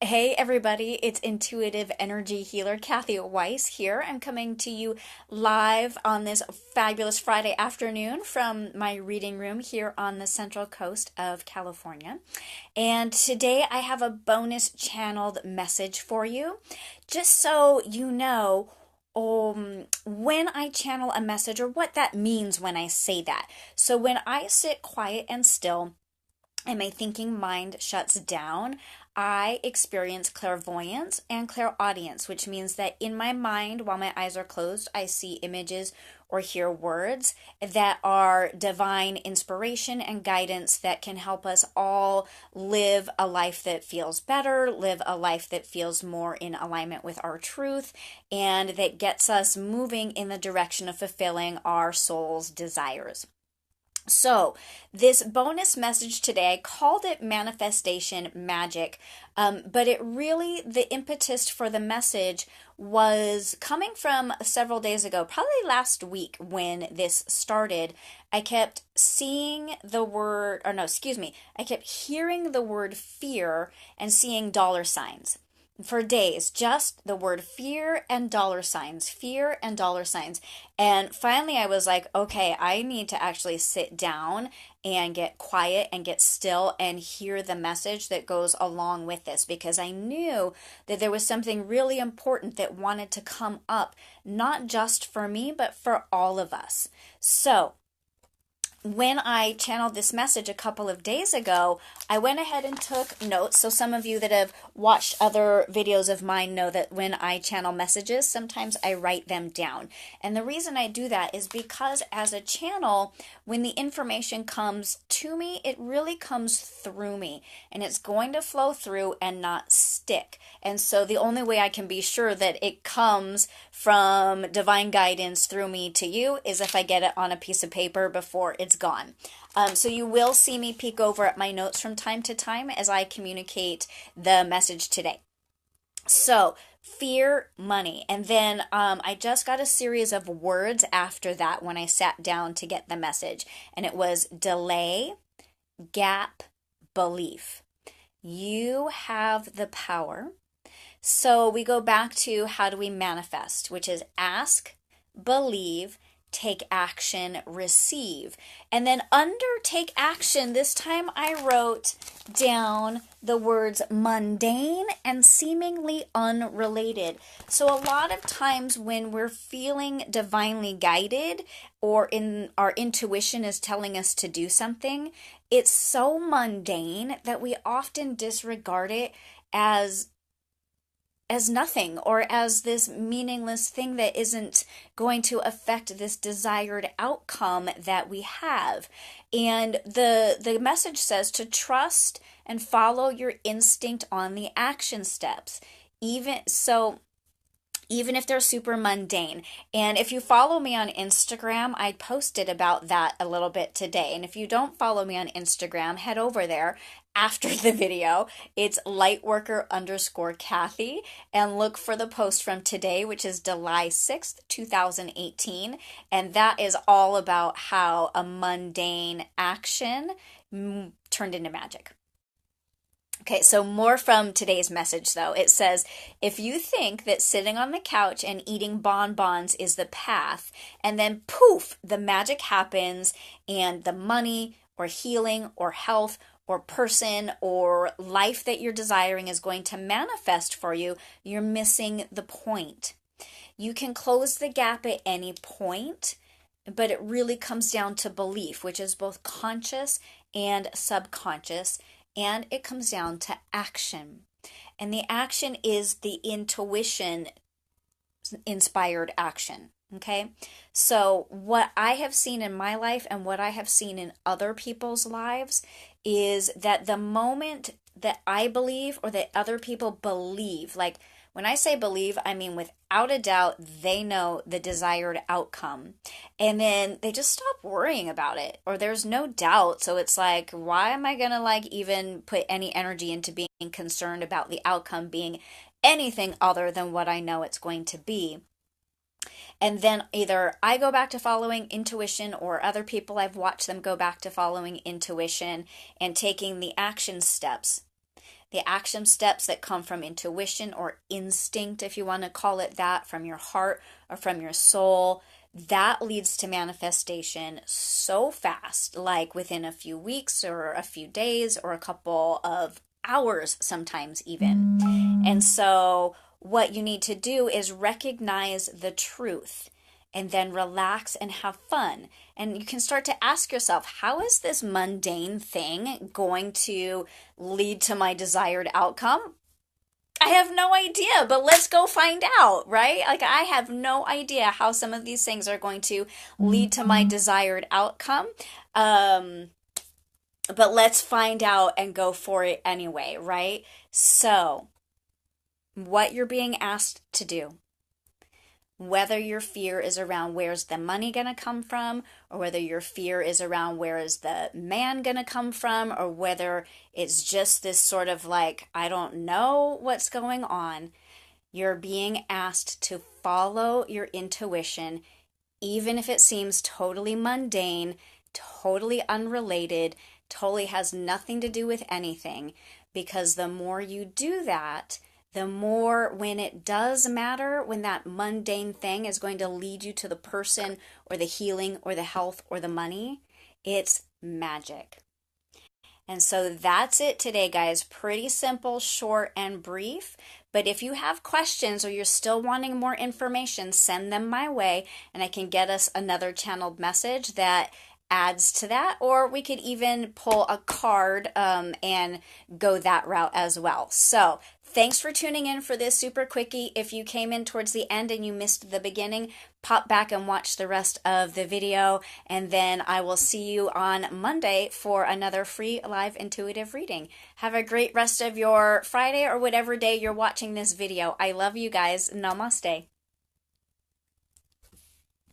Hey everybody, it's intuitive energy healer Kathy Weiss here. I'm coming to you live on this fabulous Friday afternoon from my reading room here on the central coast of California. And today I have a bonus channeled message for you. Just so you know, when I channel a message or what that means when I say that. So when I sit quiet and still, and my thinking mind shuts down, I experience clairvoyance and clairaudience, which means that in my mind, while my eyes are closed, I see images or hear words that are divine inspiration and guidance that can help us all live a life that feels better, live a life that feels more in alignment with our truth, and that gets us moving in the direction of fulfilling our soul's desires. So, this bonus message today, I called it Manifestation Magic, but the impetus for the message was coming from several days ago, probably last week when this started. I kept seeing the word, or no, excuse me, I kept hearing the word fear and seeing dollar signs for days, just the word fear and dollar signs, fear and dollar signs. And finally, I was like, okay, I need to actually sit down and get quiet and get still and hear the message that goes along with this, because I knew that there was something really important that wanted to come up, not just for me, but for all of us. So, when I channeled this message a couple of days ago, I went ahead and took notes. So some of you that have watched other videos of mine know that when I channel messages, sometimes I write them down. And the reason I do that is because as a channel, when the information comes to me, it really comes through me, and it's going to flow through and not stick. And so the only way I can be sure that it comes from divine guidance through me to you is if I get it on a piece of paper before it's gone. So you will see me peek over at my notes from time to time as I communicate the message today. So, fear, money. And then I just got a series of words after that when I sat down to get the message. And it was delay, gap, belief. You have the power. So we go back to how do we manifest, which is ask, believe, take action, receive. And then under take action, this time I wrote down the words mundane and seemingly unrelated. So a lot of times when we're feeling divinely guided or in our intuition is telling us to do something, it's so mundane that we often disregard it as nothing, or as this meaningless thing that isn't going to affect this desired outcome that we have. And the message says to trust and follow your instinct on the action steps. Even if they're super mundane. And if you follow me on Instagram, I posted about that a little bit today. And if you don't follow me on Instagram, head over there after the video. It's lightworker_Kathy, and look for the post from today, which is July 6th, 2018. And that is all about how a mundane action turned into magic. Okay, so more from today's message though. It says, if you think that sitting on the couch and eating bonbons is the path, and then poof, the magic happens and the money or healing or health or person or life that you're desiring is going to manifest for you, you're missing the point. You can close the gap at any point, but it really comes down to belief, which is both conscious and subconscious. And it comes down to action. And the action is the intuition inspired action. Okay? So, what I have seen in my life and what I have seen in other people's lives is that the moment that I believe or that other people believe, like when I say believe, I mean without a doubt, they know the desired outcome. And then they just stop worrying about it, or there's no doubt. So it's like, why am I going to even put any energy into being concerned about the outcome being anything other than what I know it's going to be? And then either I go back to following intuition, or other people I've watched them go back to following intuition and taking the action steps the action steps that come from intuition or instinct, if you want to call it that, from your heart or from your soul, that leads to manifestation so fast, like within a few weeks or a few days or a couple of hours, sometimes even. And so, what you need to do is recognize the truth and then relax and have fun. And you can start to ask yourself, how is this mundane thing going to lead to my desired outcome? I have no idea, but let's go find out, right? Like, I have no idea how some of these things are going to lead to my desired outcome. But let's find out and go for it anyway, right? So, what you're being asked to do, whether your fear is around where's the money going to come from, or whether your fear is around where is the man going to come from, or whether it's just this sort of like, I don't know what's going on, you're being asked to follow your intuition, even if it seems totally mundane, totally unrelated, totally has nothing to do with anything, because the more you do that, the more when it does matter, when that mundane thing is going to lead you to the person or the healing or the health or the money, it's magic. And so that's it today, guys. Pretty simple, short, and brief. But if you have questions or you're still wanting more information, send them my way and I can get us another channeled message that adds to that, or we could even pull a card and go that route as well. So thanks for tuning in for this super quickie. If you came in towards the end and you missed the beginning, pop back and watch the rest of the video, and then I will see you on Monday for another free live intuitive reading. Have a great rest of your Friday or whatever day you're watching this video. I love you guys. Namaste.